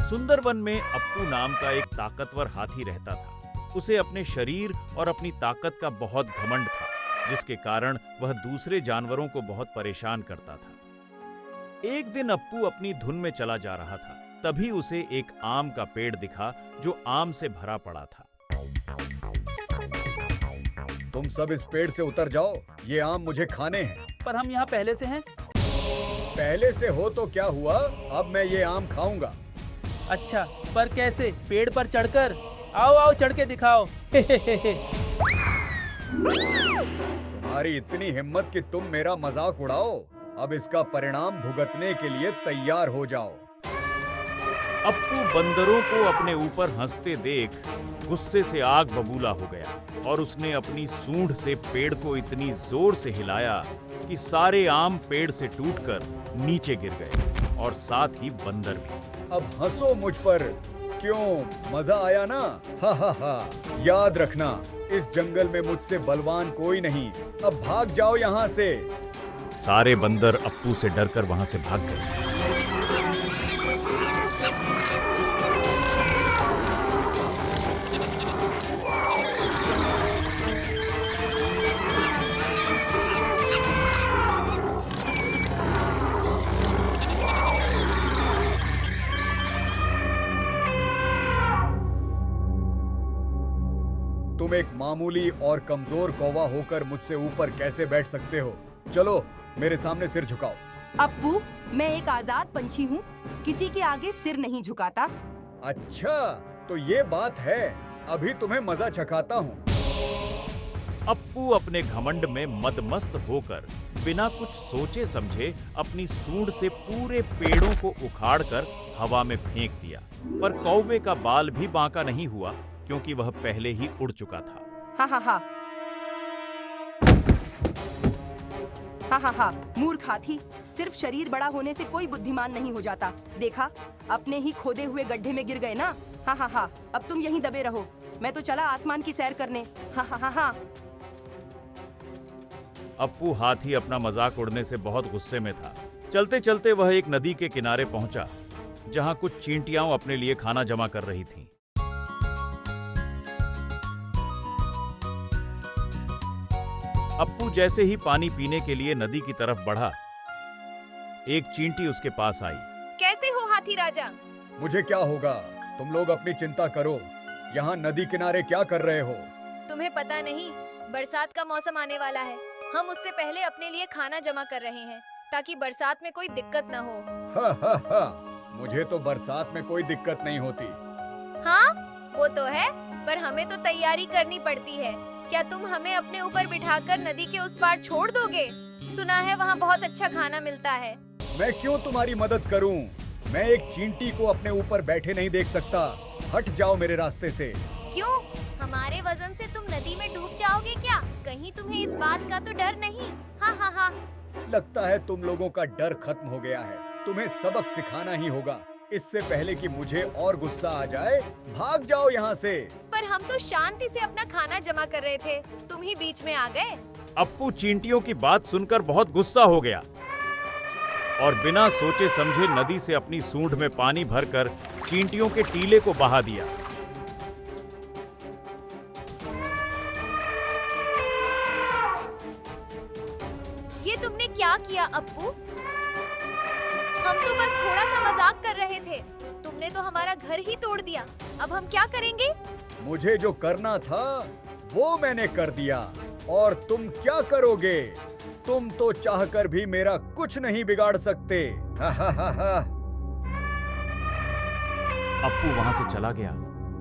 सुंदरवन में अप्पू नाम का एक ताकतवर हाथी रहता था। उसे अपने शरीर और अपनी ताकत का बहुत घमंड था, जिसके कारण वह दूसरे जानवरों को बहुत परेशान करता था। एक दिन अप्पू अपनी धुन में चला जा रहा था, तभी उसे एक आम का पेड़ दिखा जो आम से भरा पड़ा था। तुम सब इस पेड़ से उतर जाओ, ये आम मुझे खाने हैं। पर हम यहाँ पहले से हैं। पहले से हो तो क्या हुआ, अब मैं ये आम खाऊंगा। अच्छा, पर कैसे? पेड़ पर चढ़कर? आओ आओ, चढ़ के दिखाओ। तुम्हारी इतनी हिम्मत कि तुम मेरा मजाक उड़ाओ। अब इसका परिणाम भुगतने के लिए तैयार हो जाओ। अप्पू बंदरों को अपने ऊपर हंसते देख गुस्से से आग बबूला हो गया और उसने अपनी सूंड से पेड़ को इतनी जोर से हिलाया कि सारे आम पेड़ से टूटकर नीचे गिर गए और साथ ही बंदर भी। अब हंसो मुझ पर, क्यों? मजा आया ना? हा हा हा। याद रखना, इस जंगल में मुझसे बलवान कोई नहीं। अब भाग जाओ यहाँ से। सारे बंदर अप्पू से डरकर वहां से भाग गए। तुम एक मामूली और कमजोर कौवा होकर मुझसे ऊपर कैसे बैठ सकते हो? चलो मेरे सामने सिर झुकाओ। अप्पू, मैं एक आजाद पंछी हूँ, किसी के आगे सिर नहीं झुकाता। अच्छा, तो ये बात है। अभी तुम्हें मजा चखाता हूँ। अप्पू अपने घमंड में मदमस्त होकर बिना कुछ सोचे समझे अपनी सूंड से पूरे पेड़ों को उखाड़कर हवा में फेंक दिया। पर कौवे का बाल भी बांका नहीं हुआ, क्योंकि वह पहले ही उड़ चुका था। हा हा हा। हा हा हा, मूर्ख हाथी, सिर्फ शरीर बड़ा होने से कोई बुद्धिमान नहीं हो जाता। देखा, अपने ही खोदे हुए गड्ढे में गिर गए ना। हा हा हा, अब तुम यहीं दबे रहो, मैं तो चला आसमान की सैर करने। हा हा हा हा। अप्पू हाथी अपना मजाक उड़ने से बहुत गुस्से में था। चलते चलते वह एक नदी के किनारे पहुंचा, जहां कुछ चींटियां अपने लिए खाना जमा कर रही थीं। अप्पू जैसे ही पानी पीने के लिए नदी की तरफ बढ़ा, एक चींटी उसके पास आई। कैसे हो हाथी राजा? मुझे क्या होगा, तुम लोग अपनी चिंता करो। यहाँ नदी किनारे क्या कर रहे हो? तुम्हें पता नहीं, बरसात का मौसम आने वाला है। हम उससे पहले अपने लिए खाना जमा कर रहे हैं, ताकि बरसात में कोई दिक्कत न हो। हा हा हा, मुझे तो बरसात में कोई दिक्कत नहीं होती। हाँ, वो तो है, पर हमें तो तैयारी करनी पड़ती है। क्या तुम हमें अपने ऊपर बिठाकर नदी के उस पार छोड़ दोगे? सुना है वहाँ बहुत अच्छा खाना मिलता है। मैं क्यों तुम्हारी मदद करूं? मैं एक चींटी को अपने ऊपर बैठे नहीं देख सकता। हट जाओ मेरे रास्ते से। क्यों? हमारे वजन से तुम नदी में डूब जाओगे क्या? कहीं तुम्हें इस बात का तो डर नहीं? हाँ हाँ हाँ। लगता है तुम लोगों का डर खत्म हो गया है। तुम्हें सबक सिखाना ही होगा, इससे पहले कि मुझे और गुस्सा आ जाए। भाग जाओ यहाँ से। पर हम तो शांति से अपना खाना जमा कर रहे थे, तुम ही बीच में आ गए। अप्पू चींटियों की बात सुनकर बहुत गुस्सा हो गया और बिना सोचे समझे नदी से अपनी सूंड में पानी भरकर चींटियों के टीले को बहा दिया। ये तुमने क्या किया अप्पू? हम तो बस थोड़ा सा मजाक कर रहे थे, तुमने तो हमारा घर ही तोड़ दिया। अब हम क्या करेंगे? मुझे जो करना था वो मैंने कर दिया, और तुम क्या करोगे? तुम तो चाहकर भी मेरा कुछ नहीं बिगाड़ सकते। हा हा हा हा। अप्पू वहां से चला गया,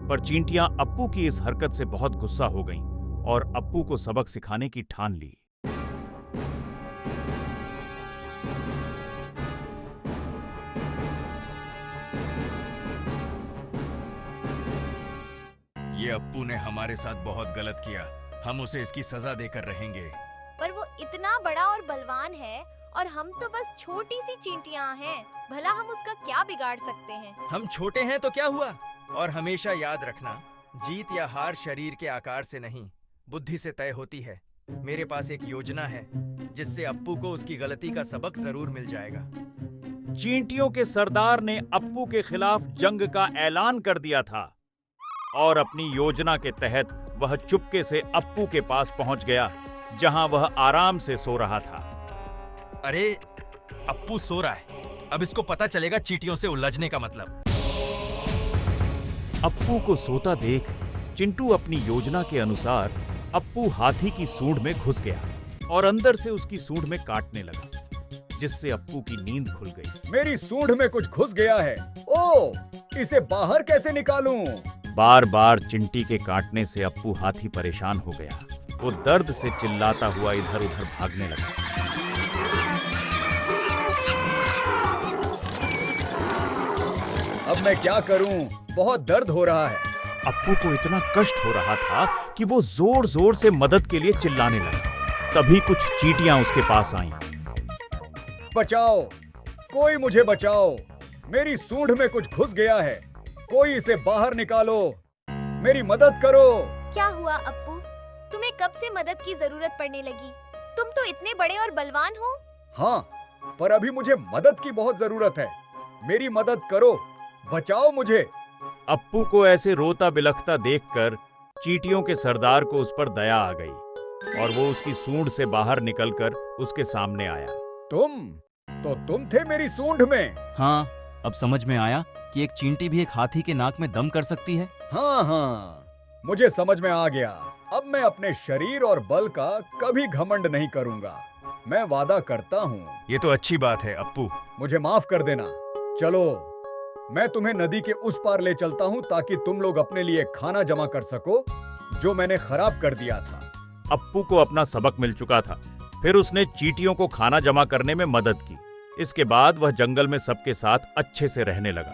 पर चींटियां अप्पू की इस हरकत से बहुत गुस्सा हो गईं और अप्पू को सबक सिखाने की ठान ली। ये अप्पू ने हमारे साथ बहुत गलत किया, हम उसे इसकी सजा देकर रहेंगे। पर वो इतना बड़ा और बलवान है और हम तो बस छोटी सी चींटियां हैं। भला हम उसका क्या बिगाड़ सकते हैं? हम छोटे हैं तो क्या हुआ? और हमेशा याद रखना, जीत या हार शरीर के आकार से नहीं, बुद्धि से तय होती है। मेरे पास एक योजना है जिससे अप्पू को उसकी गलती का सबक जरूर मिल जाएगा। चींटियों के सरदार ने अप्पू के खिलाफ जंग का ऐलान कर दिया था और अपनी योजना के तहत वह चुपके से अप्पू के पास पहुंच गया, जहां वह आराम से सो रहा था। अरे अप्पू सो रहा है, अब इसको पता चलेगा चींटियों से उलझने का मतलब। अप्पू को सोता देख चिंटू अपनी योजना के अनुसार अप्पू हाथी की सूंड में घुस गया और अंदर से उसकी सूंड में काटने लगा, जिससे अप्पू की नींद खुल गई। मेरी सूंड में कुछ घुस गया है। ओ, इसे बाहर कैसे निकालूं? बार बार चिंटी के काटने से अप्पू हाथी परेशान हो गया। वो दर्द से चिल्लाता हुआ इधर उधर भागने लगा। अब मैं क्या करूं? बहुत दर्द हो रहा है। अप्पू को इतना कष्ट हो रहा था कि वो जोर जोर से मदद के लिए चिल्लाने लगा। तभी कुछ चींटियां उसके पास आईं। बचाओ, कोई मुझे बचाओ, मेरी सूंड में कुछ घुस गया है, कोई इसे बाहर निकालो, मेरी मदद करो। क्या हुआ अप्पू? तुम्हें कब से मदद की जरूरत पड़ने लगी? तुम तो इतने बड़े और बलवान हो। हाँ, पर अभी मुझे मदद की बहुत जरूरत है। मेरी मदद करो, बचाओ मुझे। अप्पू को ऐसे रोता बिलखता देखकर चींटियों के सरदार को उस पर दया आ गई और वो उसकी सूंड से बाहर निकलकर उसके सामने आया। तुम थे मेरी सूंड में। हाँ, अब समझ में आया कि एक चींटी भी एक हाथी के नाक में दम कर सकती है। हाँ, मुझे समझ में आ गया। अब मैं अपने शरीर और बल का कभी घमंड नहीं करूंगा। मैं वादा करता हूँ। ये तो अच्छी बात है अप्पू। मुझे माफ कर देना। चलो, मैं तुम्हें नदी के उस पार ले चलता हूँ ताकि तुम लोग अपने लिए खाना जमा कर सको, जो मैंने खराब कर दिया था। अप्पू को अपना सबक मिल चुका था। फिर उसने चींटियों को खाना जमा करने में मदद की। इसके बाद वह जंगल में सबके साथ अच्छे से रहने लगा।